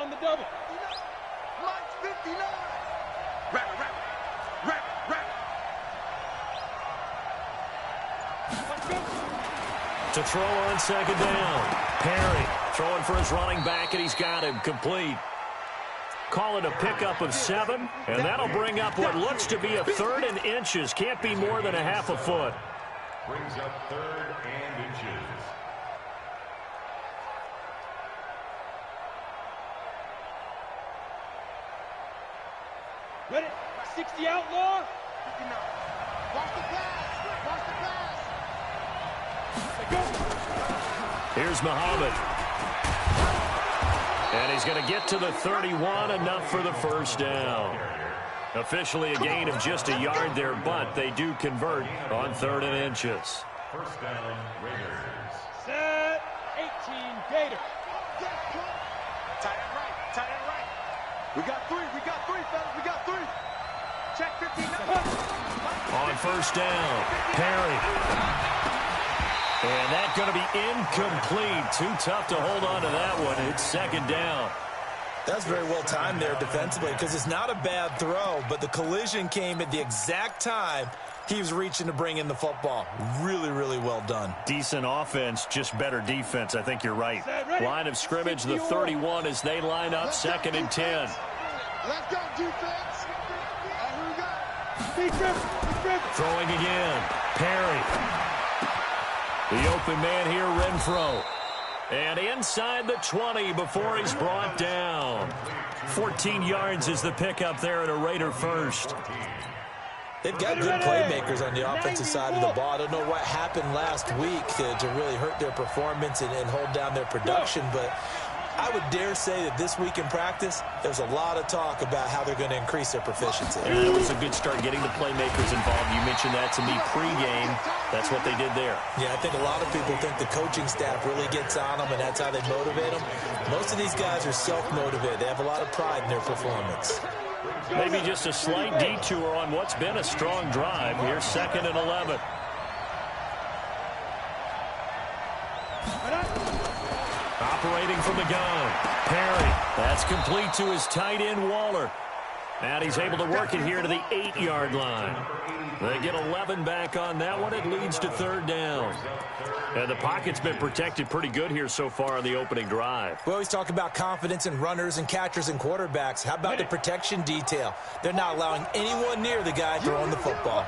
on the double. Mine's 59. Wrap it, wrap it. Wrap it, wrap it. To throw on second down. Perry throwing for his running back, and he's got him complete. Call it a pickup of 7, and that'll bring up what looks to be a 3rd and inches. Can't be more than a half a foot. Brings up 3rd and inches. Ready? 60 outlaw. 59. Watch the pass. Watch the pass. Here's Muhammad. And he's going to get to the 31, enough for the first down. Officially a gain of just a yard there, but they do convert on 3rd and inches. First down, Raiders. Set. 18, Gator. Tight end right. Tight end right. We got 3. We got 3, fellas. We got 3. Check 59. On first down, Perry. And that's going to be incomplete. Too tough to hold on to that one. It's second down. That's very well timed there defensively because it's not a bad throw, but the collision came at the exact time he was reaching to bring in the football. Really, really well done. Decent offense, just better defense. I think you're right. Line of scrimmage, the 31 as they line up, 2nd and 10. Let's go, defense. Here we go. Throwing again. Perry. The open man here, Renfro. And inside the 20 before he's brought down. 14 yards is the pickup there at a Raider first. They've got good playmakers on the offensive side of the ball. I don't know what happened last week to really hurt their performance and hold down their production, but I would dare say that this week in practice, there's a lot of talk about how they're going to increase their proficiency. And it was a good start getting the playmakers involved. You mentioned that to me pregame. That's what they did there. Yeah, I think a lot of people think the coaching staff really gets on them, and that's how they motivate them. Most of these guys are self-motivated. They have a lot of pride in their performance. Maybe just a slight detour on what's been a strong drive. Here's 2nd and 11. Operating from the gun. Perry. That's complete to his tight end, Waller. And he's able to work it here to the 8-yard line. They get 11 back on that one. It leads to 3rd down. And the pocket's been protected pretty good here so far on the opening drive. We always talk about confidence in runners and catchers and quarterbacks. How about the protection detail? They're not allowing anyone near the guy throwing the football.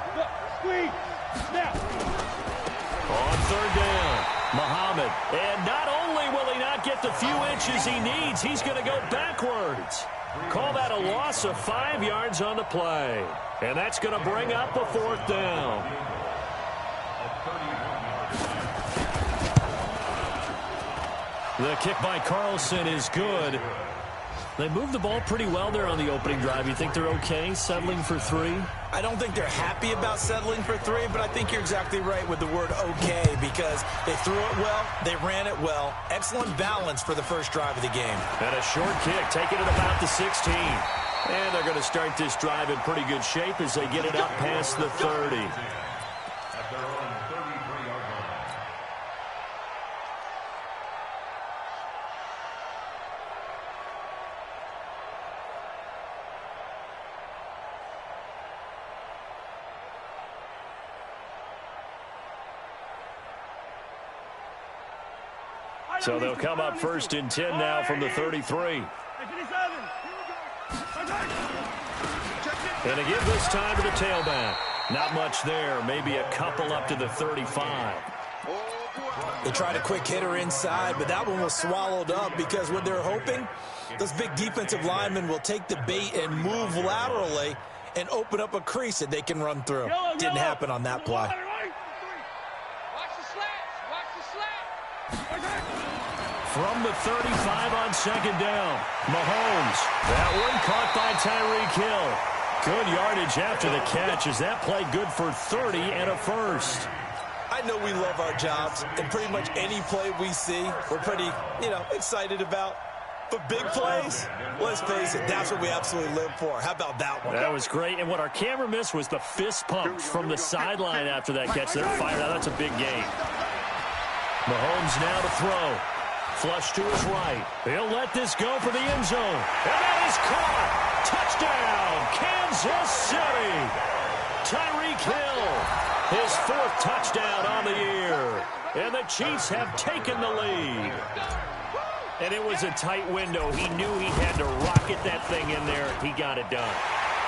On 3rd down, Muhammad. And not only will he not get the few inches he needs, he's going to go backwards. Call that a loss of 5 yards on the play. And that's going to bring up a 4th down. The kick by Carlson is good. They moved the ball pretty well there on the opening drive. You think they're okay settling for 3? I don't think they're happy about settling for 3, but I think you're exactly right with the word okay because they threw it well, they ran it well. Excellent balance for the first drive of the game. And a short kick, taking it about the 16. And they're going to start this drive in pretty good shape as they get it up past the 30. So they'll come up 1st and 10 now from the 33. And they give this time to the tailback. Not much there. Maybe a couple up to the 35. They tried a quick hitter inside, but that one was swallowed up because what they're hoping, those big defensive linemen will take the bait and move laterally and open up a crease that they can run through. Didn't happen on that play. From the 35 on 2nd down, Mahomes. That one caught by Tyreek Hill. Good yardage after the catch. Is that play good for 30 and a first? I know we love our jobs, and pretty much any play we see, we're pretty, excited about. But big plays, let's face it, that's what we absolutely live for. How about that one? That was great. And what our camera missed was the fist pump from the sideline after that catch. They're fired out. That's a big game. Mahomes now to throw. Flush to his right. He'll let this go for the end zone. And that is caught. Touchdown, Kansas City. Tyreek Hill, his 4th touchdown on the year. And the Chiefs have taken the lead. And it was a tight window. He knew he had to rocket that thing in there. He got it done.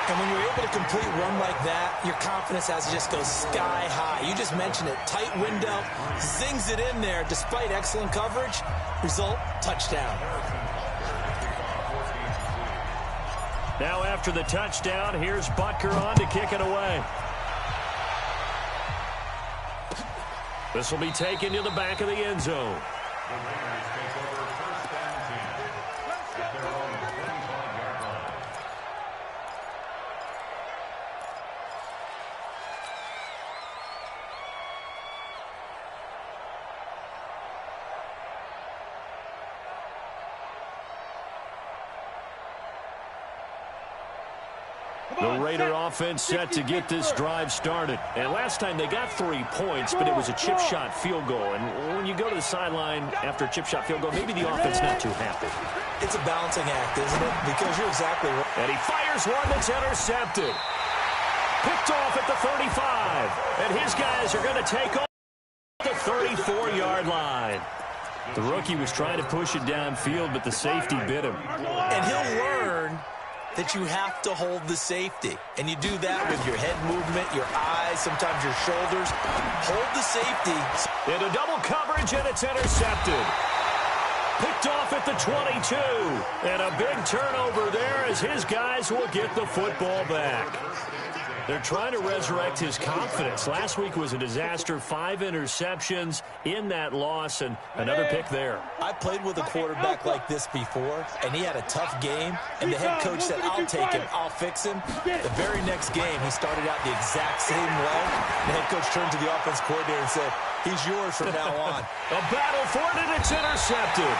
And when you're able to complete a run like that, your confidence has to just go sky high. You just mentioned it. Tight window, zings it in there despite excellent coverage. Result, touchdown. Now after the touchdown, here's Butker on to kick it away. This will be taken to the back of the end zone. The Raiders take over 1st and 10 at their own 25-yard line. The Raider offense set to get this drive started. And last time they got 3 points, but it was a chip shot field goal. And when you go to the sideline after a chip shot field goal, maybe the offense not too happy. It's a balancing act, isn't it? Because you're exactly right. And he fires one that's intercepted. Picked off at the 35. And his guys are going to take off the 34-yard line. The rookie was trying to push it downfield, but the safety bit him. And he'll learn that you have to hold the safety. And you do that with your head movement, your eyes, sometimes your shoulders. Hold the safety. Into double coverage, and it's intercepted. Picked off at the 22. And a big turnover there as his guys will get the football back. They're trying to resurrect his confidence. Last week was a disaster. 5 interceptions in that loss, and another pick there. I played with a quarterback like this before, and he had a tough game, and the head coach said, I'll take him, I'll fix him. The very next game, he started out the exact same way. The head coach turned to the offense coordinator and said, he's yours from now on. A battle for it, and it's intercepted.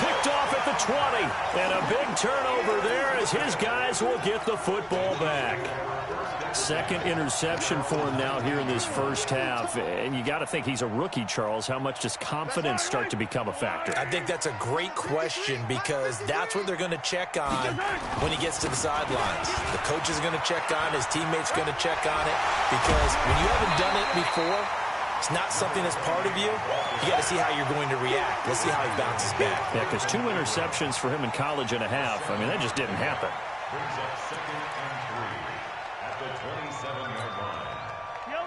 Picked off at the 20, and a big turnover there as his guys will get the football back. Second interception for him now here in this first half. And you got to think he's a rookie, Charles. How much does confidence start to become a factor? I think that's a great question because that's what they're going to check on when he gets to the sidelines. The coach is going to check on it. His teammates are going to check on it because when you haven't done it before, it's not something that's part of you. You got to see how you're going to react. Let's see how he bounces back. Yeah, because 2 interceptions for him in college and a half. I mean, that just didn't happen. Brings up 2nd and 3 at the 27-yard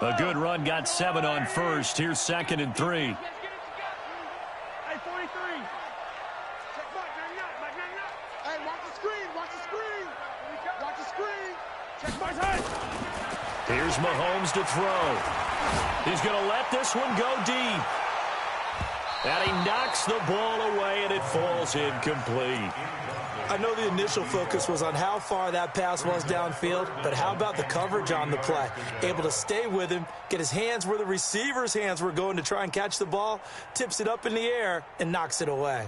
line. A good run, got 7 on first. Here's 2nd and 3. Hey, 43. Check back, hey, watch the screen, watch the screen. Watch the screen. Check my head. Here's Mahomes to throw. He's going to let this one go deep. And he knocks the ball away, and it falls incomplete. I know the initial focus was on how far that pass was downfield, but how about the coverage on the play? Able to stay with him, get his hands where the receiver's hands were going to try and catch the ball, tips it up in the air, and knocks it away.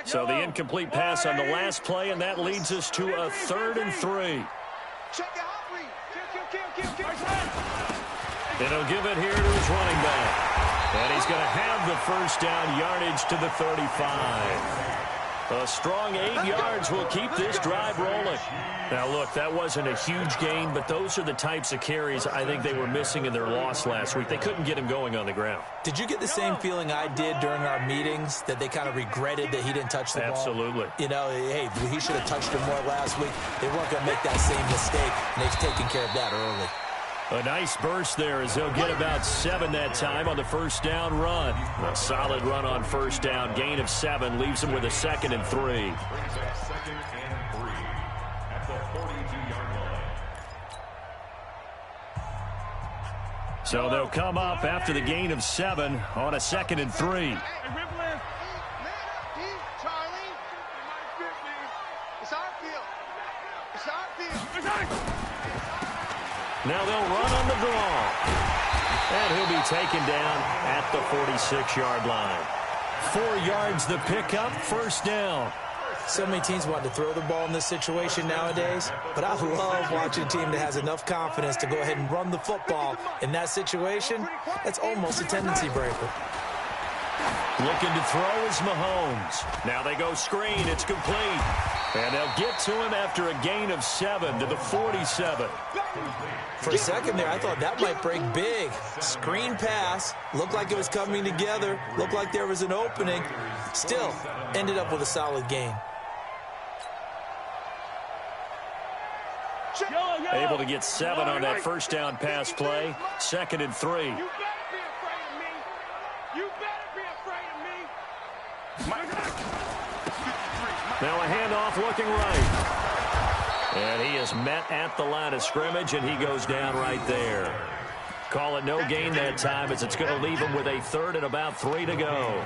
So the incomplete pass on the last play, and that leads us to a 3rd and 3. And he'll give it here to his running back. And he's going to have the first down yardage to the 35. A strong 8 yards will keep this drive rolling. Now, look, that wasn't a huge gain, but those are the types of carries I think they were missing in their loss last week. They couldn't get him going on the ground. Did you get the same feeling I did during our meetings, that they kind of regretted that he didn't touch the ball? Absolutely. You know, hey, he should have touched him more last week. They weren't going to make that same mistake, and they've taken care of that early. A nice burst there as they'll get about 7 that time on the first down run. A solid run on first down. Gain of 7 leaves them with a 2nd and 3. Brings up 2nd and 3 at the 42-yard line. So they'll come up after the gain of 7 on a 2nd and 3. Now they'll run on the draw. And he'll be taken down at the 46-yard line. 4 yards the pickup, first down. So many teams want to throw the ball in this situation nowadays, but I love watching a team that has enough confidence to go ahead and run the football in that situation. That's almost a tendency breaker. Looking to throw is Mahomes. Now they go screen. It's complete. And they'll get to him after a gain of 7 to the 47. For a second there, I thought that might break big. Screen pass. Looked like it was coming together. Looked like there was an opening. Still, ended up with a solid gain. Able to get 7 on that first down pass play. 2nd and 3. You better be afraid of me. You better be afraid of me. Now a handoff looking right. And he is met at the line of scrimmage, and he goes down right there. Call it no gain that time, as it's going to leave him with a 3rd and about 3 to go.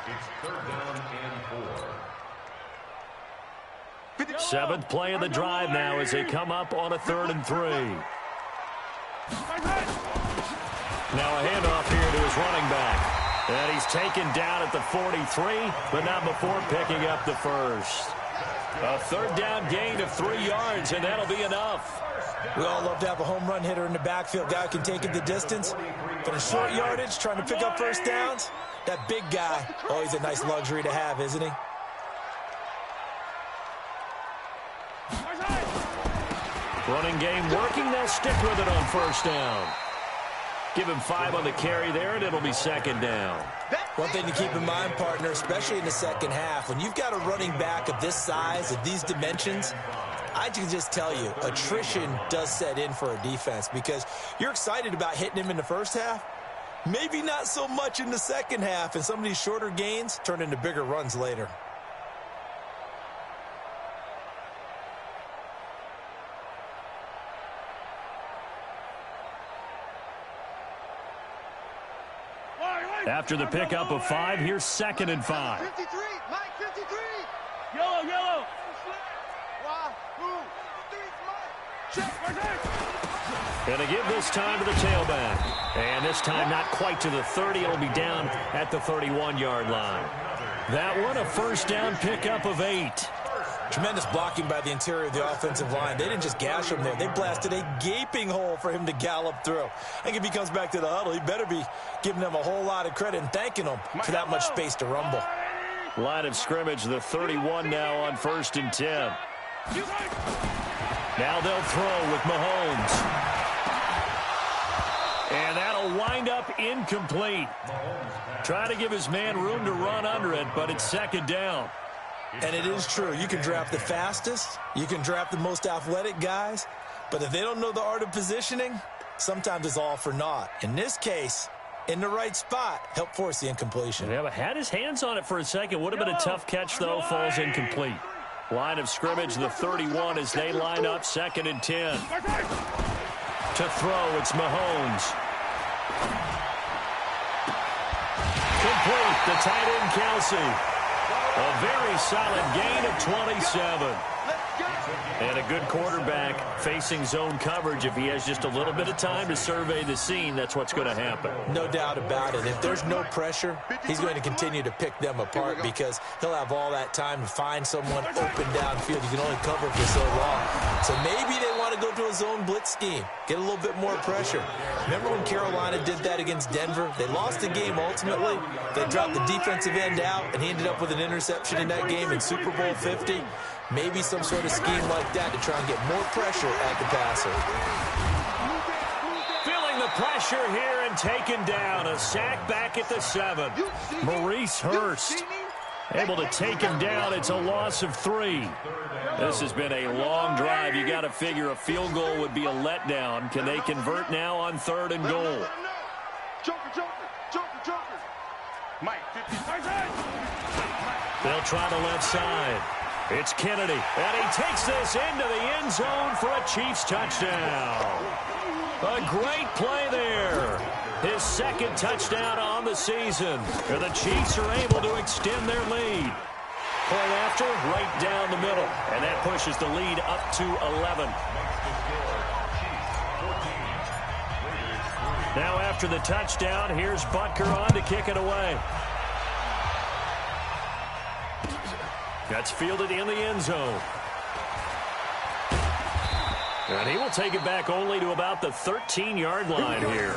It's 3rd down and 4. 7th play of the drive now as they come up on a 3rd and 3. Now a handoff here to his running back. And he's taken down at the 43, but not before picking up the first. A 3rd down gain of 3 yards, and that'll be enough. We all love to have a home run hitter in the backfield. Guy can take it the distance. But in short yardage, trying to pick up first downs, that big guy, always a nice luxury to have, isn't he? Running game working. They'll stick with it on first down. Give him 5 on the carry there, and it'll be 2nd down. One thing to keep in mind, partner, especially in the second half, when you've got a running back of this size, of these dimensions, I can just tell you, attrition does set in for a defense because you're excited about hitting him in the first half. Maybe not so much in the second half, and some of these shorter gains turn into bigger runs later. After the pickup of 5, here's 2nd and 5. 53, Mike, 53. Yellow, yellow. Going to give this time to the tailback. And this time not quite to the 30. It'll be down at the 31-yard line. That one a first down pickup of 8. Tremendous blocking by the interior of the offensive line. They didn't just gash him there. They blasted a gaping hole for him to gallop through. I think if he comes back to the huddle, he better be giving them a whole lot of credit and thanking them for that much space to rumble. Line of scrimmage, the 31 now on 1st and 10. Now they'll throw with Mahomes. And that'll wind up incomplete. Trying to give his man room to run under it, but it's 2nd down. And it is true. You can draft the fastest. You can draft the most athletic guys. But if they don't know the art of positioning, sometimes it's all for naught. In this case, in the right spot, help force the incompletion. Yeah, but had his hands on it for a second. Would have been a tough catch, though. Falls incomplete. Line of scrimmage, the 31 as they line up 2nd and 10. To throw, it's Mahomes. Complete, the tight end, Kelsey. A very solid gain of 27. And a good quarterback facing zone coverage. If he has just a little bit of time to survey the scene, that's what's going to happen. No doubt about it. If there's no pressure, he's going to continue to pick them apart because he'll have all that time to find someone open downfield. You can only cover for so long. So maybe they want to go to a zone blitz scheme, get a little bit more pressure. Remember when Carolina did that against Denver? They lost the game ultimately. They dropped the defensive end out, and he ended up with an interception in that game in Super Bowl 50. Maybe some sort of scheme like that to try and get more pressure at the passer. Feeling the pressure here and taken down. A sack back at the 7. Maurice Hurst able to take him down. It's a loss of 3. This has been a long drive. You got to figure a field goal would be a letdown. Can they convert now on 3rd and goal? Mike, 55. They'll try the left side. It's Kennedy, and he takes this into the end zone for a Chiefs touchdown. A great play there. His 2nd touchdown on the season. And the Chiefs are able to extend their lead. Play after, right down the middle. And that pushes the lead up to 11. Now after the touchdown, here's Butker on to kick it away. That's fielded in the end zone. And he will take it back only to about the 13-yard line here.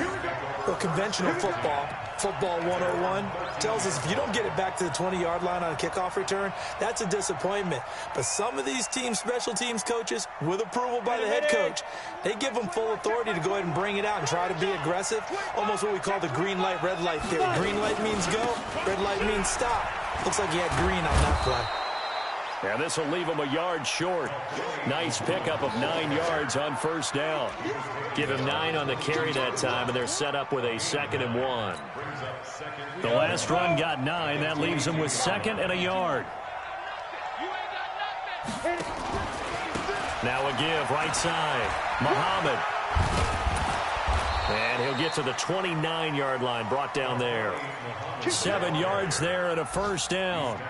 Well, conventional football, football 101, tells us if you don't get it back to the 20-yard line on a kickoff return, that's a disappointment. But some of these team special teams coaches, with approval by the head coach, they give them full authority to go ahead and bring it out and try to be aggressive, almost what we call the green light, red light theory. Green light means go, red light means stop. Looks like he had green on that play. And this will leave him a yard short. Nice pickup of 9 yards on first down. Give him 9 on the carry that time, and they're set up with a 2nd and 1. The last run got 9. That leaves him with 2nd and a yard. Now a give, right side. Muhammad. And he'll get to the 29-yard line, brought down there. 7 yards there and a first down.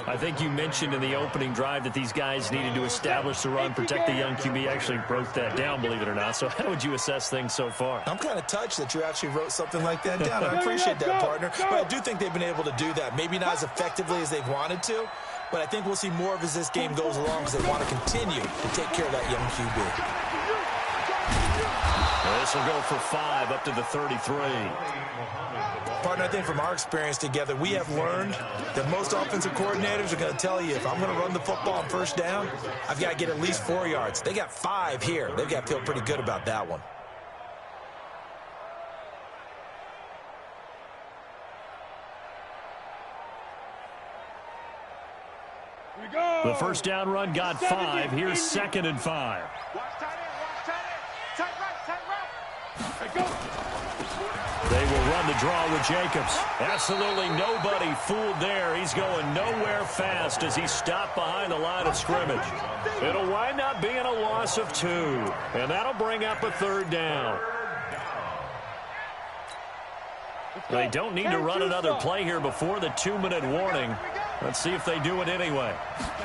I think you mentioned in the opening drive that these guys needed to establish the run, protect the young QB. Actually broke that down, believe it or not. So how would you assess things so far? I'm kind of touched that you actually wrote something like that down. I appreciate that, partner. But I do think they've been able to do that. Maybe not as effectively as they've wanted to, but I think we'll see more of as this game goes along because they want to continue to take care of that young QB. This will go for 5 up to the 33. Partner, I think from our experience together, we have learned that most offensive coordinators are going to tell you, if I'm going to run the football on first down, I've got to get at least 4 yards. They got 5 here. They've got to feel pretty good about that one. The first down run got 5. Here's 2nd and 5. They will run the draw with Jacobs. Absolutely nobody fooled there. He's going nowhere fast as he stopped behind the line of scrimmage. It'll wind up being a loss of 2, and that'll bring up a 3rd down. They don't need to run another play here before the 2-minute warning. Let's see if they do it anyway.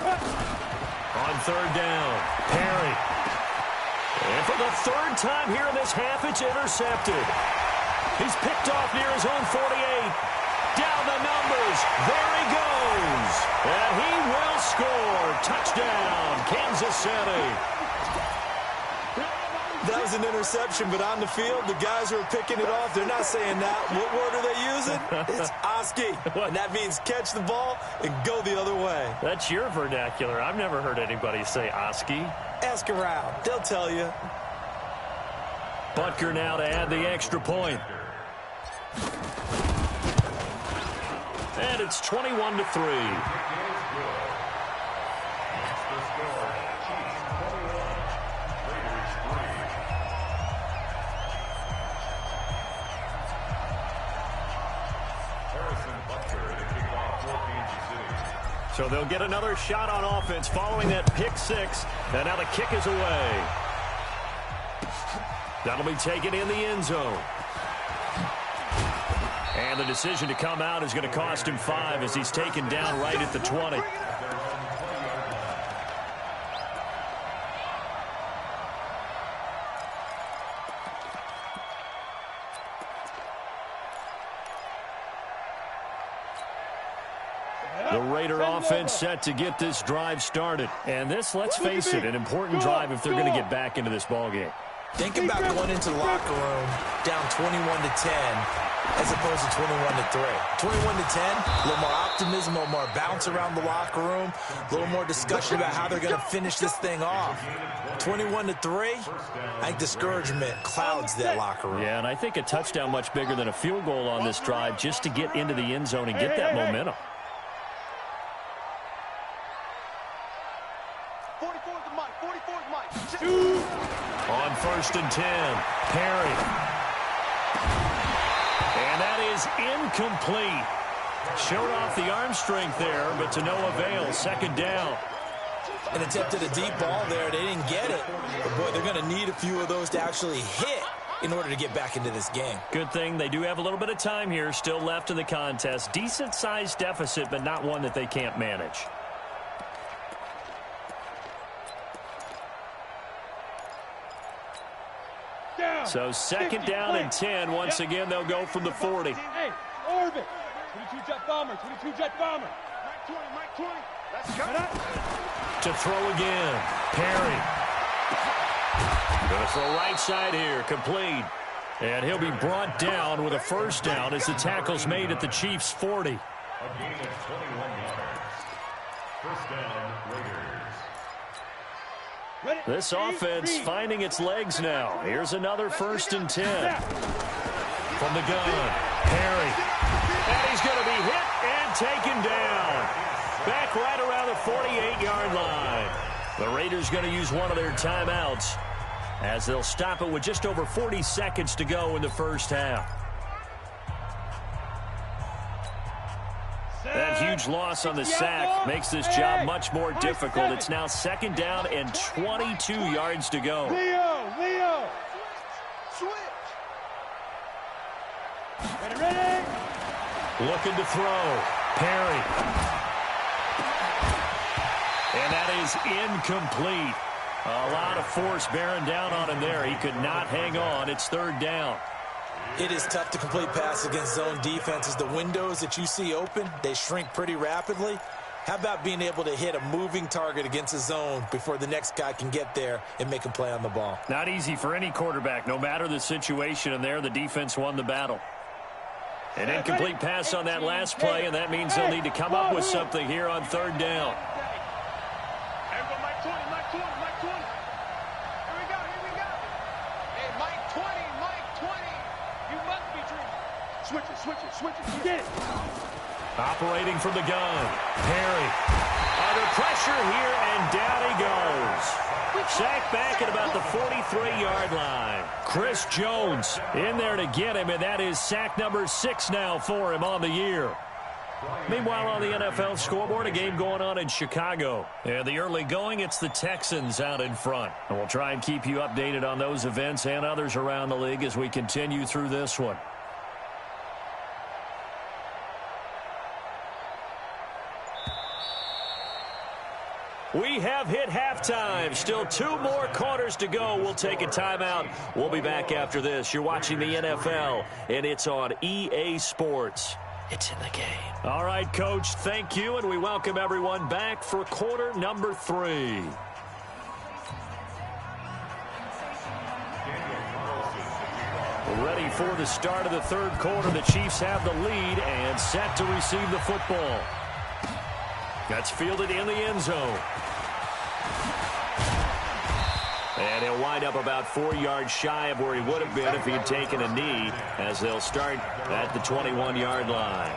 On 3rd down, Perry. And for the 3rd time here in this half, it's intercepted. He's picked off near his own 48. Down the numbers. There he goes. And he will score. Touchdown, Kansas City. That was an interception, but on the field, the guys who are picking it off, they're not saying that. What word are they using? It's Oski. And that means catch the ball and go the other way. That's your vernacular. I've never heard anybody say Oski. Ask around. They'll tell you. Butker now to add the extra point. And it's 21-3. So they'll get another shot on offense following that pick 6. And now the kick is away. That'll be taken in the end zone. And the decision to come out is going to cost him 5 as he's taken down right at the 20. The Raider offense set to get this drive started. And this, let's face it, an important drive if they're going to get back into this ballgame. Think about going into the locker room down 21-10 as opposed to 21-3. 21-10, a little more optimism, a little more bounce around the locker room, a little more discussion about how they're going to finish this thing off. 21-3, I think discouragement clouds that locker room. Yeah, and I think a touchdown much bigger than a field goal on this drive just to get into the end zone and get that momentum. 44's Mike. 44's Mike. On 1st and 10, Perry. And that is incomplete. Showed off the arm strength there, but to no avail. 2nd down. An attempt at a deep ball there. They didn't get it. But, boy, they're going to need a few of those to actually hit in order to get back into this game. Good thing they do have a little bit of time here still left in the contest. Decent-sized deficit, but not one that they can't manage. So 2nd down and 10. Once again, they'll go from the 40. Hey, orbit. 22 jet bomber. 22 jet bomber. Mike 20. Let's go. To throw again. Perry. Going to throw right side here, complete. And he'll be brought down with a first down as the tackle's made at the Chiefs' 40. A gain of 21 yards. First down, Raiders. This offense finding its legs now. Here's another 1st and 10. From the gun, Perry. And he's going to be hit and taken down. Back right around the 48-yard line. The Raiders going to use one of their timeouts as they'll stop it with just over 40 seconds to go in the first half. That huge loss on the sack makes this job much more difficult. It's now 2nd down and 22 yards to go. Leo. Switch. Ready. Looking to throw. Perry. And that is incomplete. A lot of force bearing down on him there. He could not hang on. It's 3rd down. It is tough to complete passes against zone defenses. The windows that you see open, they shrink pretty rapidly. How about being able to hit a moving target against a zone before the next guy can get there and make a play on the ball? Not easy for any quarterback, no matter the situation, and there the defense won the battle. An incomplete pass on that last play, and that means they'll need to come up with something here on 3rd down. Switch it. Get it. Operating from the gun. Perry. Under pressure here, and down he goes. Sacked back at about the 43-yard line. Chris Jones in there to get him, and that is sack number 6 now for him on the year. Meanwhile, on the NFL scoreboard, a game going on in Chicago. And the early going, it's the Texans out in front. And we'll try and keep you updated on those events and others around the league as we continue through this one. We have hit halftime. Still 2 more quarters to go. We'll take a timeout. We'll be back after this. You're watching the NFL, and it's on EA Sports. It's in the game. All right, Coach, thank you, and we welcome everyone back for quarter number 3. Ready for the start of the 3rd quarter. The Chiefs have the lead and set to receive the football. That's fielded in the end zone. And he'll wind up about 4 yards shy of where he would have been if he had taken a knee, as they'll start at the 21-yard line.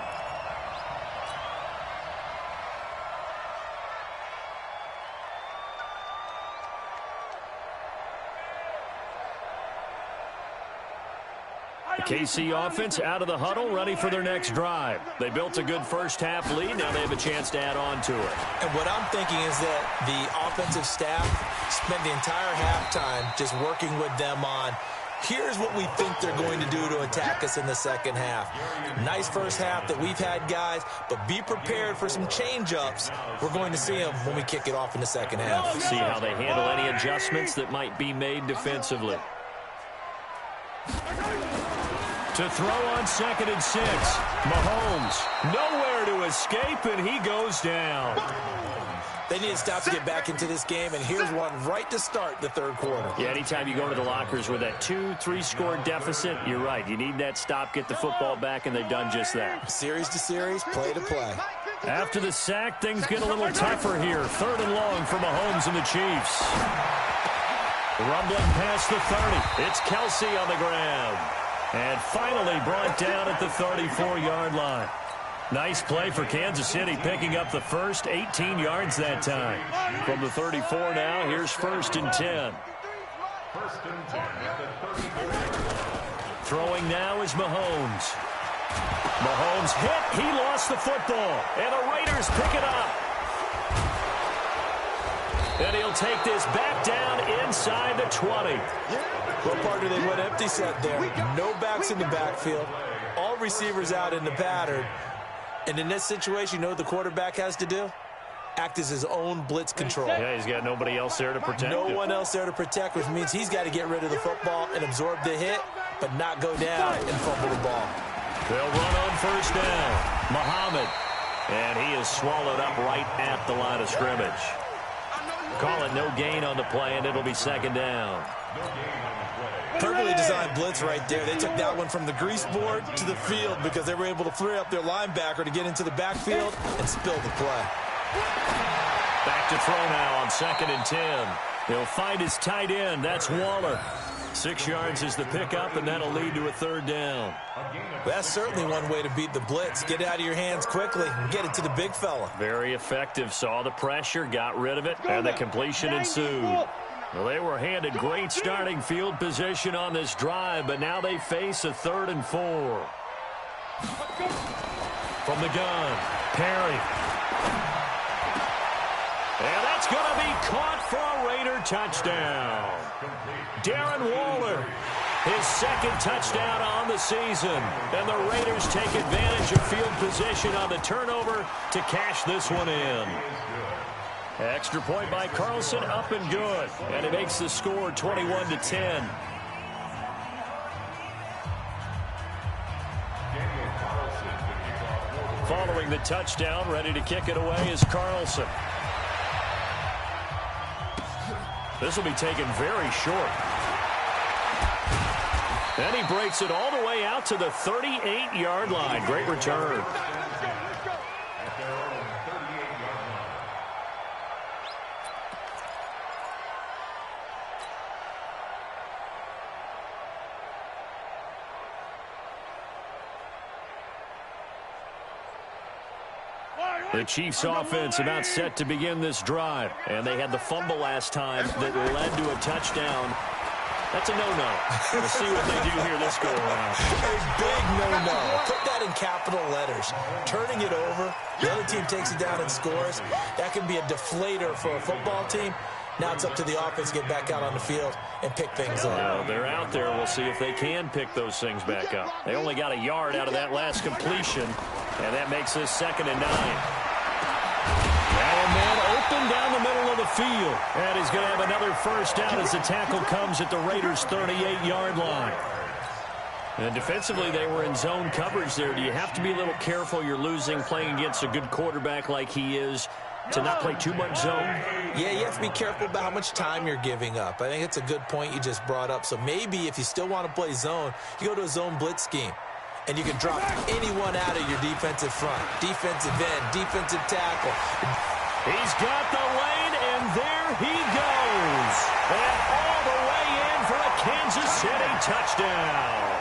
The KC offense out of the huddle, ready for their next drive. They built a good first half lead. Now they have a chance to add on to it. And what I'm thinking is that the offensive staff spent the entire halftime just working with them on, here's what we think they're going to do to attack us in the second half. Nice first half that we've had, guys, but be prepared for some change-ups. We're going to see them when we kick it off in the second half. See how they handle any adjustments that might be made defensively. To throw on 2nd and 6. Mahomes nowhere to escape, and he goes down. They need to stop to get back into this game, and here's one right to start the 3rd quarter. Yeah, anytime you go to the lockers with that 2-3 score deficit, you're right. You need that stop, get the football back, and they've done just that. Series to series, play to play. After the sack, things get a little tougher here. 3rd and long for Mahomes and the Chiefs. Rumbling past the 30. It's Kelsey on the ground. And finally brought down at the 34-yard line. Nice play for Kansas City, picking up the first 18 yards that time. From the 34 now, here's 1st and 10. 1st and 10 at the 33. Throwing now is Mahomes. Mahomes hit. He lost the football. And the Raiders pick it up. And he'll take this back down inside the 20. Well, partner, they went empty set there. No backs in the backfield. All receivers out in the pattern. And in this situation, you know what the quarterback has to do? Act as his own blitz control. Yeah, he's got nobody else there to protect No him. one else there to protect, which means he's got to get rid of the football and absorb the hit, but not go down and fumble the ball. They'll run on 1st down. Muhammad. And he is swallowed up right at the line of scrimmage. Call it no gain on the play, and it'll be second down. Perfectly designed blitz right there. They took that one from the grease board to the field because they were able to free up their linebacker to get into the backfield and spill the play. Back to throw now on 2nd and 10. He'll find his tight end. That's Waller. 6 yards is the pickup, and that'll lead to a 3rd down. That's certainly one way to beat the blitz. Get it out of your hands quickly and get it to the big fella. Very effective. Saw the pressure, got rid of it, and the completion ensued. Well, they were handed great starting field position on this drive, but now they face a 3rd and 4. From the gun, Perry. And that's going to be caught for a Raider touchdown. Darren Waller, his 2nd touchdown on the season. And the Raiders take advantage of field position on the turnover to cash this one in. Extra point by Carlson, up and good. And it makes the score 21-10. Following the touchdown, ready to kick it away is Carlson. This will be taken very short. Then he breaks it all the way out to the 38-yard line. Great return. The Chiefs offense about set to begin this drive. And they had the fumble last time that led to a touchdown. That's a no-no. We'll see what they do here this go-around. A big no-no. Put that in capital letters. Turning it over, the other team takes it down and scores. That can be a deflator for a football team. Now it's up to the offense to get back out on the field and pick things up. Well, they're out there. We'll see if they can pick those things back up. They only got a yard out of that last completion, and that makes this 2nd and 9. Now a man open down the middle of the field. And he's going to have another first down as the tackle comes at the Raiders' 38-yard line. And defensively, they were in zone coverage there. Do you have to be a little careful? You're losing, playing against a good quarterback like he is, to not play too much zone? Yeah, you have to be careful about how much time you're giving up. I think it's a good point you just brought up. So maybe if you still want to play zone, you go to a zone blitz scheme. And you can drop anyone out of your defensive front. Defensive end, defensive tackle. He's got the lane, and there he goes. And all the way in for a Kansas City touchdown.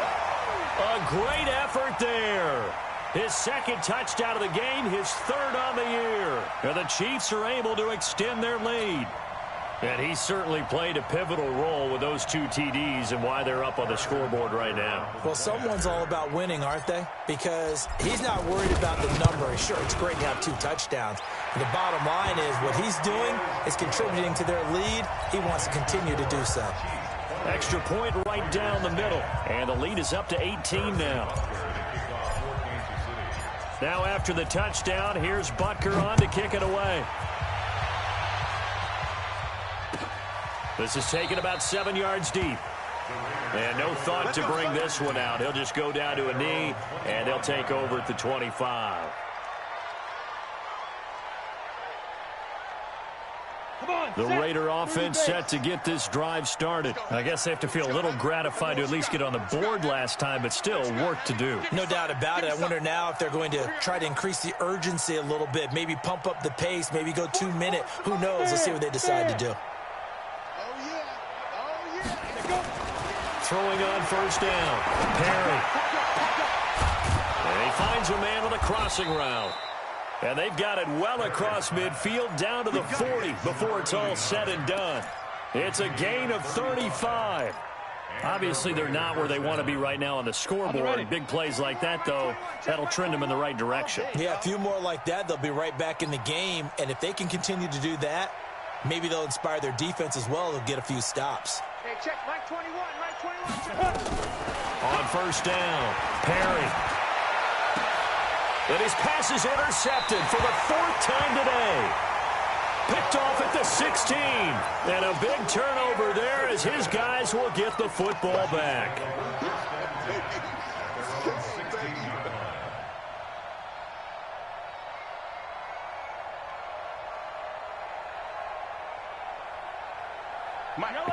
A great effort there. His 2nd touchdown of the game, his 3rd on the year. And the Chiefs are able to extend their lead. And he certainly played a pivotal role with those 2 TDs and why they're up on the scoreboard right now. Well, someone's all about winning, aren't they? Because he's not worried about the number. Sure, it's great to have 2 touchdowns. But the bottom line is what he's doing is contributing to their lead. He wants to continue to do so. Extra point right down the middle. And the lead is up to 18 now. Now after the touchdown, here's Butker on to kick it away. This is taken about 7 yards deep. And no thought to bring this one out. He'll just go down to a knee, and they'll take over at the 25. The Raider offense set to get this drive started. I guess they have to feel a little gratified to at least get on the board last time, but still work to do. No doubt about it. I wonder now if they're going to try to increase the urgency a little bit, maybe pump up the pace, maybe go 2 minute. Who knows? Let's see what they decide to do. Throwing on first down. Perry. And he finds a man on a crossing route. And they've got it well across midfield down to the 40 before it's all said and done. It's a gain of 35. Obviously, they're not where they want to be right now on the scoreboard. Big plays like that, though, that'll trend them in the right direction. Yeah, a few more like that, they'll be right back in the game. And if they can continue to do that, maybe they'll inspire their defense as well. They'll get a few stops. Hey, check Mike 21, Mike 21. On first down, Perry. And his pass is intercepted for the 4th time today. Picked off at the 16. And a big turnover there as his guys will get the football back.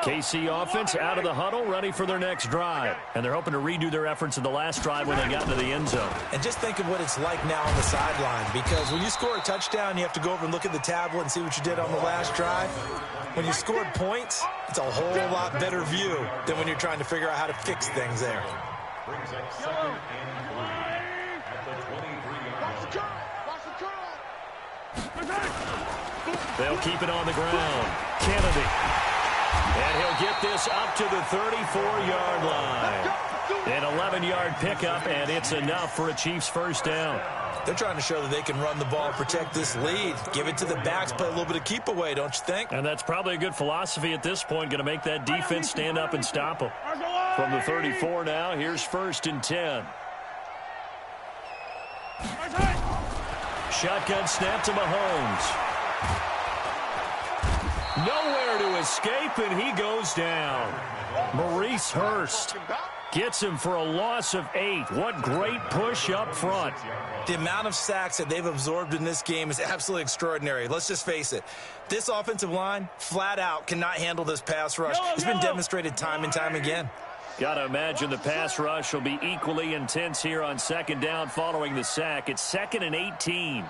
KC offense out of the huddle, ready for their next drive. And they're hoping to redo their efforts in the last drive when they got into the end zone. And just think of what it's like now on the sideline, because when you score a touchdown, you have to go over and look at the tablet and see what you did on the last drive. When you scored points, it's a whole lot better view than when you're trying to figure out how to fix things there. Brings up 2nd and 3 at the 23-yard line. They'll keep it on the ground. Kennedy. And he'll get this up to the 34-yard line. An 11-yard pickup, and it's enough for a Chiefs first down. They're trying to show that they can run the ball, protect this lead, give it to the backs, play a little bit of keep away, don't you think? And that's probably a good philosophy at this point, going to make that defense stand up and stop them. From the 34 now, here's 1st and 10. Shotgun snap to Mahomes. Nowhere to escape, and he goes down. Maurice Hurst gets him for a loss of 8. What great push up front. The amount of sacks that they've absorbed in this game is absolutely extraordinary. Let's just face it. This offensive line, flat out, cannot handle this pass rush. It's been demonstrated time and time again. Got to imagine the pass rush will be equally intense here on 2nd down following the sack. It's 2nd and 18.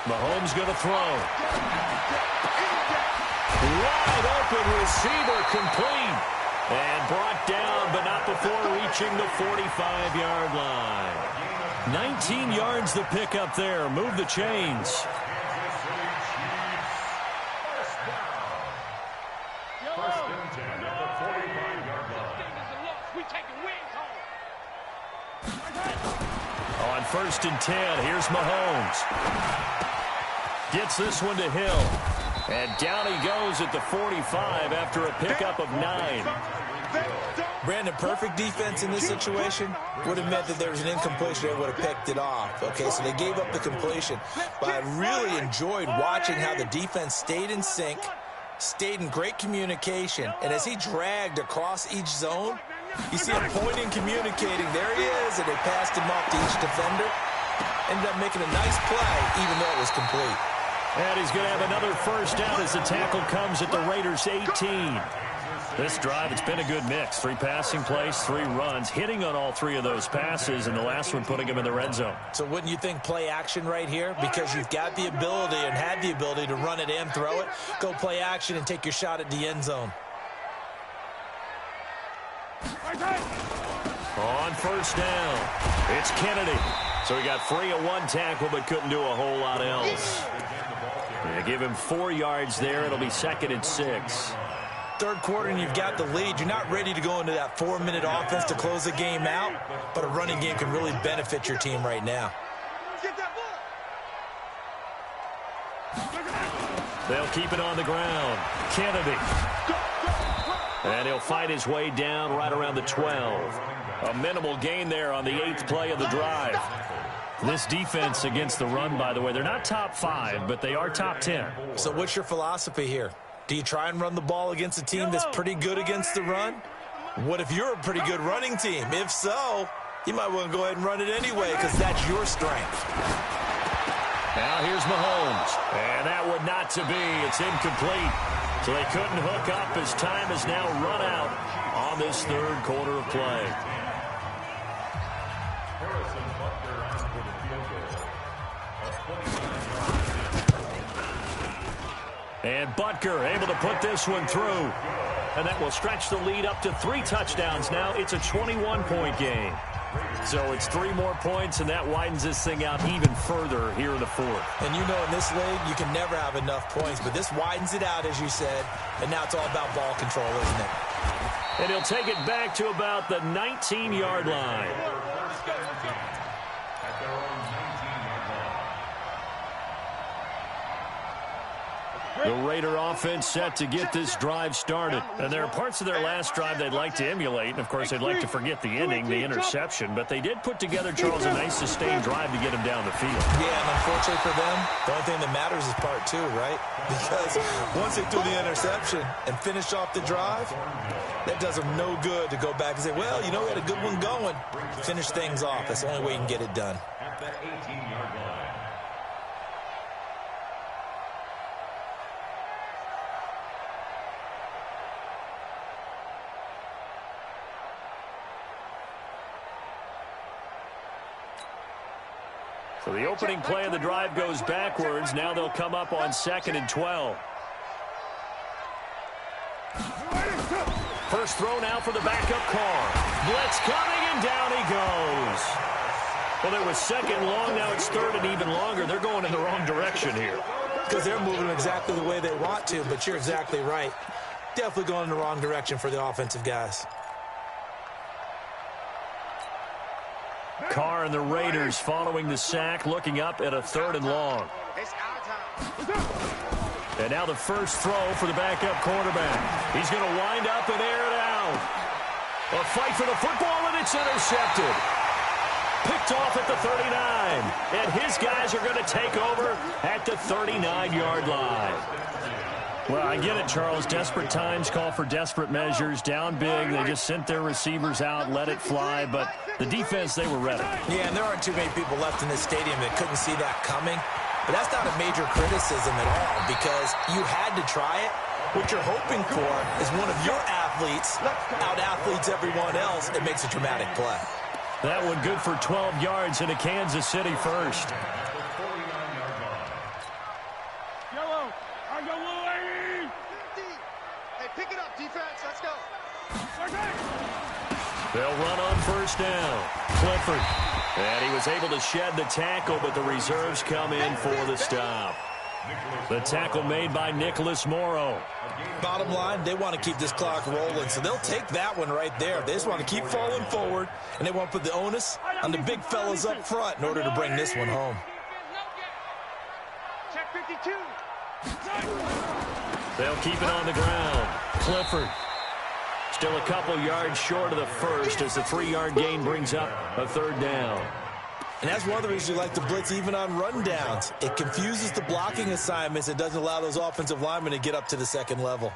Mahomes going to throw. Wide open receiver, complete. And brought down, but not before reaching the 45-yard line. 19 yards to pick up there. Move the chains. On 1st and 10, here's Mahomes. Gets this one to Hill. And down he goes at the 45 after a pickup of 9. Brandon, perfect defense in this situation would have meant that there was an incompletion. They would have picked it off. Okay, so they gave up the completion. But I really enjoyed watching how the defense stayed in sync, stayed in great communication. And as he dragged across each zone, you see him pointing, communicating. There he is, and they passed him off to each defender. Ended up making a nice play, even though it was complete. And he's going to have another first down as the tackle comes at the Raiders' 18. This drive, it's been a good mix. 3 passing plays, 3 runs, hitting on all 3 of those passes, and the last one putting him in the red zone. So wouldn't you think play action right here? Because you've got the ability and had the ability to run it and throw it. Go play action and take your shot at the end zone. On 1st down, it's Kennedy. So he got free of 1 tackle but couldn't do a whole lot else. They give him 4 yards there. It'll be 2nd and 6. 3rd quarter and you've got the lead. You're not ready to go into that 4-minute offense to close the game out, but a running game can really benefit your team right now. They'll keep it on the ground. Kennedy. And he'll fight his way down right around the 12. A minimal gain there on the 8th play of the drive. This defense against the run, by the way, they're not top 5, but they are top 10. So what's your philosophy here? Do you try and run the ball against a team that's pretty good against the run? What if you're a pretty good running team? If so, you might want to go ahead and run it anyway because that's your strength. Now here's Mahomes. And that would not to be. It's incomplete. So they couldn't hook up as time has now run out on this 3rd quarter of play. And Butker able to put this one through. And that will stretch the lead up to 3 touchdowns now. It's a 21-point game. So it's 3 more points, and that widens this thing out even further here in the 4th. And you know in this league, you can never have enough points, but this widens it out, as you said, and now it's all about ball control, isn't it? And he'll take it back to about the 19-yard line. The Raider offense set to get this drive started. And there are parts of their last drive they'd like to emulate. And, of course, they'd like to forget the ending, the interception. But they did put together, Charles, a nice sustained drive to get him down the field. Yeah, and unfortunately for them, the only thing that matters is part 2, right? Because once they threw the interception and finished off the drive, that does them no good to go back and say, well, you know, we had a good one going. Finish things off. That's the only way you can get it done. At the 18-yard line. So the opening play of the drive goes backwards. Now they'll come up on 2nd and 12. First throw now for the backup Carr. Blitz coming, and down he goes. Well, it was 2nd long. Now it's 3rd and even longer. They're going in the wrong direction here. Because they're moving exactly the way they want to, but you're exactly right. Definitely going in the wrong direction for the offensive guys. Carr and the Raiders following the sack, looking up at a 3rd and long. And now the first throw for the backup quarterback. He's going to wind up and air it out. A fight for the football, and it's intercepted. Picked off at the 39. And his guys are going to take over at the 39-yard line. Well, I get it, Charles. Desperate times call for desperate measures. Down big, they just sent their receivers out, let it fly. But the defense, they were ready. Yeah, and there aren't too many people left in this stadium that couldn't see that coming. But that's not a major criticism at all, because you had to try it. What you're hoping for is one of your athletes out-athletes everyone else and makes a dramatic play. That one good for 12 yards into Kansas City first. Yellow. I go little 80. 50. Hey, pick it up, defense. Let's go. They'll run on first down. Clifford. And he was able to shed the tackle, but the reserves come in for the stop. The tackle made by Nicholas Morrow. Bottom line, they want to keep this clock rolling, so they'll take that one right there. They just want to keep falling forward, and they want to put the onus on the big fellas up front in order to bring this one home. Check 52. They'll keep it on the ground. Clifford. Still a couple yards short of the first as the 3-yard gain brings up a 3rd down. And that's one of the reasons you like to blitz even on rundowns. It confuses the blocking assignments. It doesn't allow those offensive linemen to get up to the 2nd level.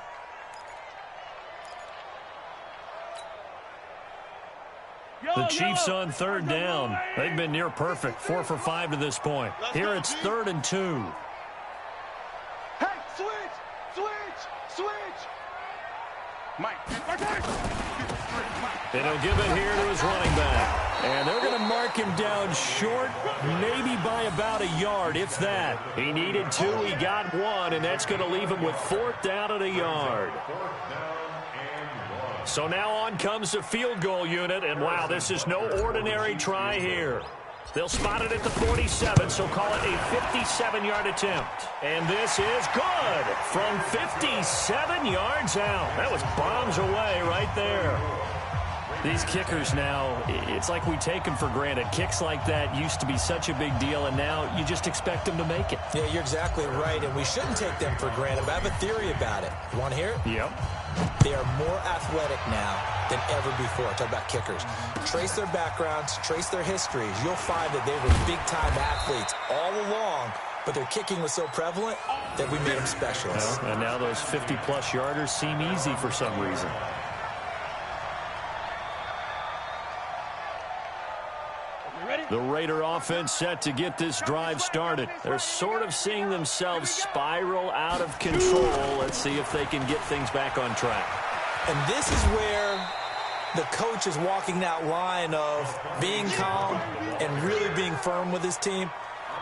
The Chiefs on 3rd down. They've been near perfect. 4 for 5 to this point. Here it's 3rd and 2. Hey, switch. Mike. And he'll give it here to his running back. And they're going to mark him down short, maybe by about a yard, if that. He needed 2, he got 1, and that's going to leave him with 4th down at a yard. So now on comes the field goal unit, and wow, this is no ordinary try here. They'll spot it at the 47, so call it a 57-yard attempt. And this is good from 57 yards out. That was bombs away right there. These kickers now, it's like we take them for granted. Kicks like that used to be such a big deal, and now you just expect them to make it. Yeah, you're exactly right, and we shouldn't take them for granted, but I have a theory about it. You want to hear it? Yep. They are more athletic now than ever before. Talk about kickers. Trace their backgrounds, trace their histories. You'll find that they were big-time athletes all along, but their kicking was so prevalent that we made them specialists. Well, and now those 50-plus yarders seem easy for some reason. The Raider offense set to get this drive started. They're sort of seeing themselves spiral out of control. Let's see if they can get things back on track. And this is where the coach is walking that line of being calm and really being firm with his team.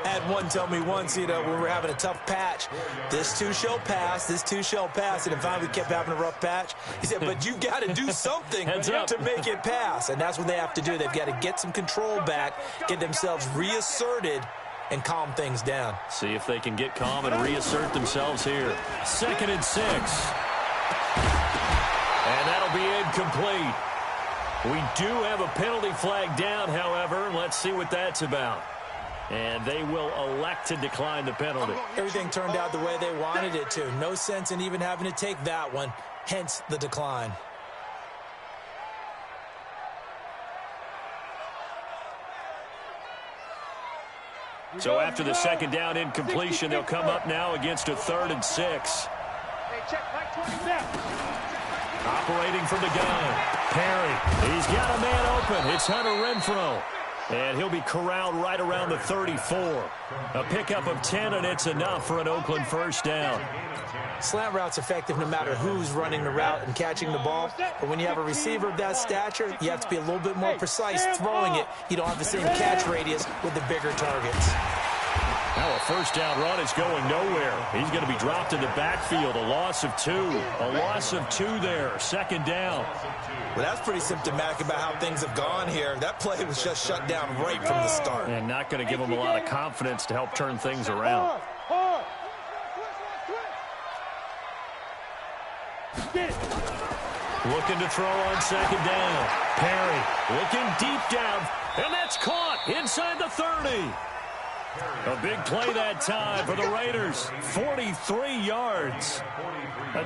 I had one tell me once, when we were having a tough patch, this too shall pass, this too shall pass. And finally we kept having a rough patch. He said, but you've got to do something to make it pass. And that's what they have to do. They've got to get some control back, get themselves reasserted, and calm things down. See if they can get calm and reassert themselves here. 2nd and 6. And that'll be incomplete. We do have a penalty flag down, however. Let's see what that's about. And they will elect to decline the penalty. Everything turned out the way they wanted it to. No sense in even having to take that one, hence the decline. So after the 2nd down incompletion, they'll come up now against a 3rd and 6. Hey, check Mike 27. Operating from the gun. Perry. He's got a man open. It's Hunter Renfrow. And he'll be corralled right around the 34. A pickup of 10, and it's enough for an Oakland first down. Slant route's effective no matter who's running the route and catching the ball. But when you have a receiver of that stature, you have to be a little bit more precise throwing it. You don't have the same catch radius with the bigger targets. Now a first down run is going nowhere. He's going to be dropped in the backfield. A loss of 2. A loss of 2 there. Second down. Well, that's pretty symptomatic about how things have gone here. That play was just shut down right from the start. And not going to give him a lot of confidence to help turn things around. Looking to throw on second down. Perry looking deep down, and that's caught inside the 30. A big play that time for the Raiders. 43 yards.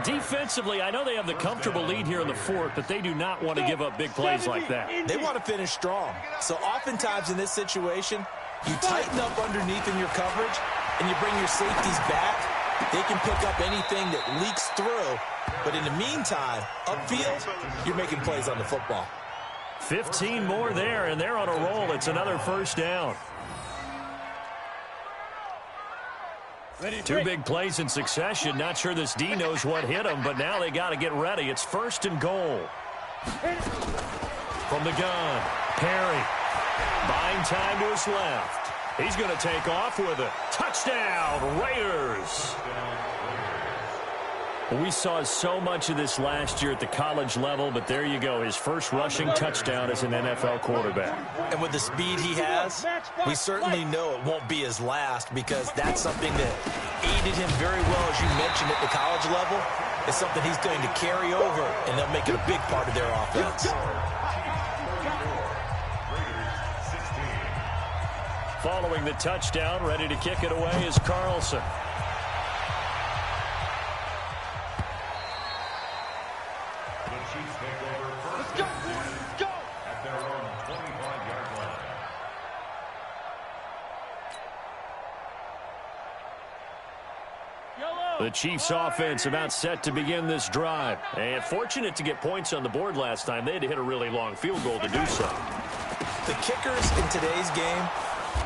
Defensively, I know they have the comfortable lead here in the fourth, but they do not want to give up big plays like that. They want to finish strong. So oftentimes in this situation, you tighten up underneath in your coverage, and you bring your safeties back. They can pick up anything that leaks through. But in the meantime, upfield, you're making plays on the football. 15 more there, and they're on a roll. It's another first down. 2 big plays in succession. Not sure this D knows what hit him, but now they got to get ready. It's first and goal. From the gun, Perry. Buying time to his left. He's going to take off with it. Touchdown, Raiders. We saw so much of this last year at the college level, but there you go. His first rushing touchdown as an NFL quarterback. And with the speed he has, we certainly know it won't be his last, because that's something that aided him very well, as you mentioned, at the college level. It's something he's going to carry over, and they'll make it a big part of their offense. Following the touchdown, ready to kick it away is Carlson. The Chiefs offense about set to begin this drive. And fortunate to get points on the board last time. They had to hit a really long field goal to do so. The kickers in today's game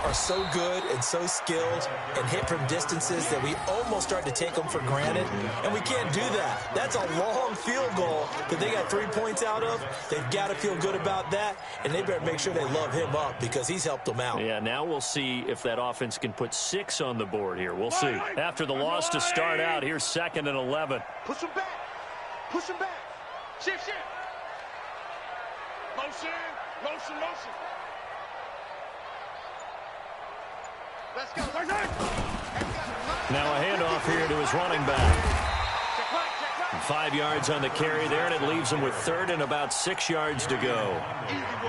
are so good and so skilled and hit from distances that we almost start to take them for granted, and we can't do that. That's a long field goal that they got 3 points out of. They've got to feel good about that, and they better make sure they love him up, because he's helped them out. Yeah, now we'll see if that offense can put 6 on the board here. We'll see. After the loss to start out, here's 2nd and 11. Push him back. Push him back. Shift, shift. Motion, motion, motion. Let's go. Now a handoff here to his running back. 5 yards on the carry there, and it leaves him with 3rd and about 6 yards to go.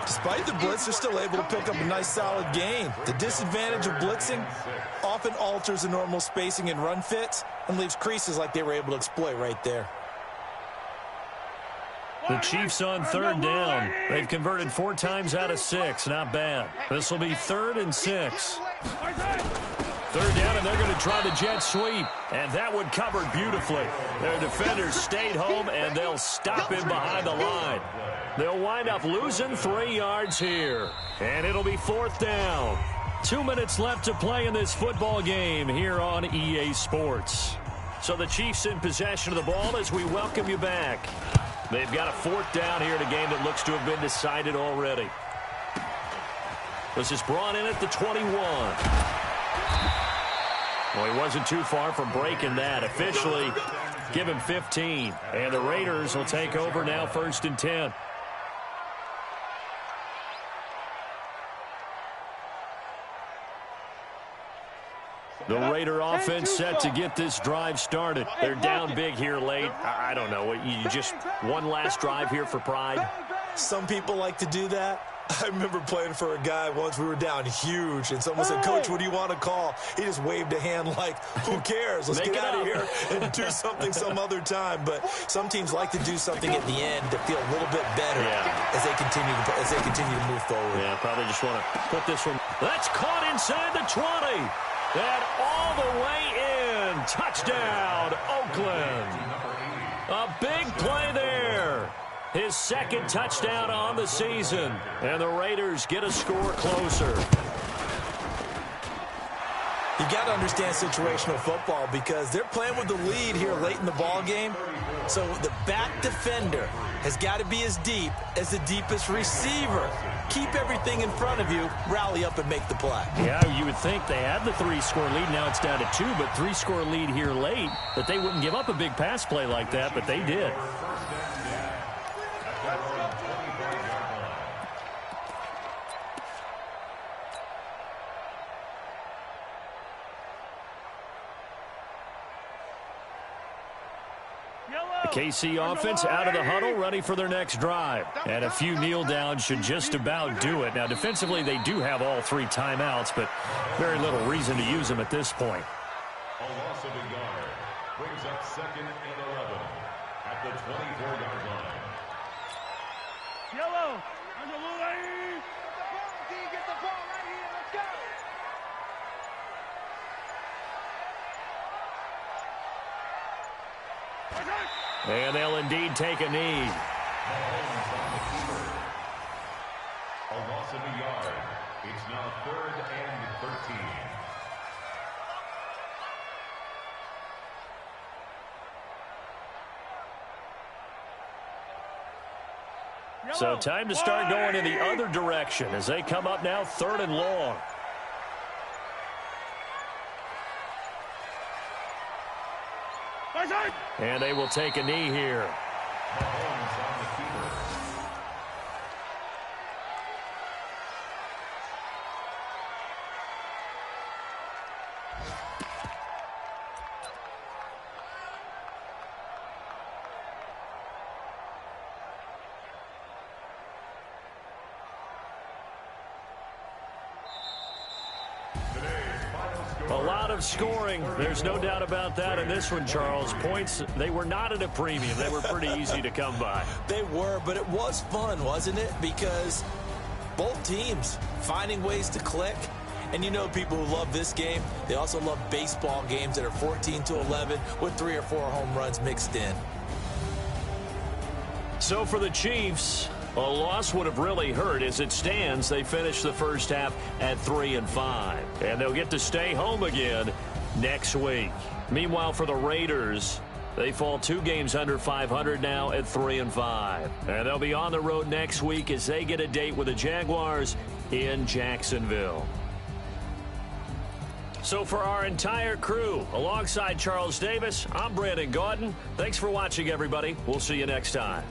Despite the blitz, they're still able to pick up a nice, solid gain. The disadvantage of blitzing often alters the normal spacing and run fits and leaves creases like they were able to exploit right there. The Chiefs on 3rd down. They've converted 4 times out of 6. Not bad. This will be 3rd and 6. 3rd down, and they're going to try the jet sweep. And that one covered beautifully. Their defenders stayed home, and they'll stop him behind the line. They'll wind up losing 3 yards here. And it'll be 4th down. 2 minutes left to play in this football game here on EA Sports. So the Chiefs in possession of the ball as we welcome you back. They've got a 4th down here in a game that looks to have been decided already. This is brought in at the 21. Well, he wasn't too far from breaking that. Officially, give him 15. And the Raiders will take over now, 1st and 10. The Raider offense set to get this drive started. They're down big here late. I don't know. You just one last drive here for pride? Some people like to do that. I remember playing for a guy once. We were down huge, and someone said, "Coach, what do you want to call?" He just waved a hand like, "Who cares? Let's get out of here and do something some other time." But some teams like to do something at the end to feel a little bit better as they continue to move forward. Yeah, probably just want to put this one. That's caught inside the 20. And all the way in. Touchdown, Oakland. A big play there. His second touchdown on the season. And the Raiders get a score closer. You got to understand situational football because they're playing with the lead here late in the ball game. So the back defender has got to be as deep as the deepest receiver. Keep everything in front of you, rally up and make the play. Yeah, you would think they had the 3-score lead. Now it's down to 2, but 3-score lead here late, that they wouldn't give up a big pass play like that, but they did. The KC offense out of the huddle, ready for their next drive. And a few kneel downs should just about do it. Now, defensively, they do have all 3 timeouts, but very little reason to use them at this point. A loss of a yard brings up 2nd and 11 at the 24-yard line. Yellow. On the line. Get the ball right here. Let's go. And they'll indeed take a knee. A loss of a yard. It's now 3rd and 13. So time to start going in the other direction as they come up now 3rd and long. And they will take a knee here. A lot of scoring. There's no doubt about that in this one, Charles. Points, they were not at a premium. They were pretty easy to come by. They were, but it was fun, wasn't it? Because both teams finding ways to click. And you know people who love this game, they also love baseball games that are 14-11 with 3 or 4 home runs mixed in. So for the Chiefs, a loss would have really hurt. As it stands, they finished the first half at 3-5. And they'll get to stay home again next week. Meanwhile, for the Raiders, they fall 2 games under 500 now at 3-5. And they'll be on the road next week as they get a date with the Jaguars in Jacksonville. So for our entire crew, alongside Charles Davis, I'm Brandon Gaudin. Thanks for watching, everybody. We'll see you next time.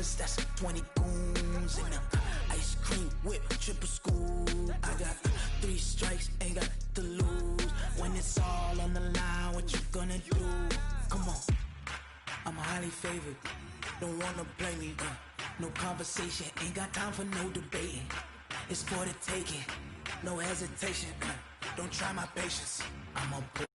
choppers, that's 20 goons in them. Ice cream whip, triple scoop. I got 3 strikes, ain't got to lose. When it's all on the line, what you gonna do? Come on, I'm highly favored. Don't wanna play me, no conversation, ain't got time for no debating. It's for the taking, no hesitation. Don't try my patience. I'm a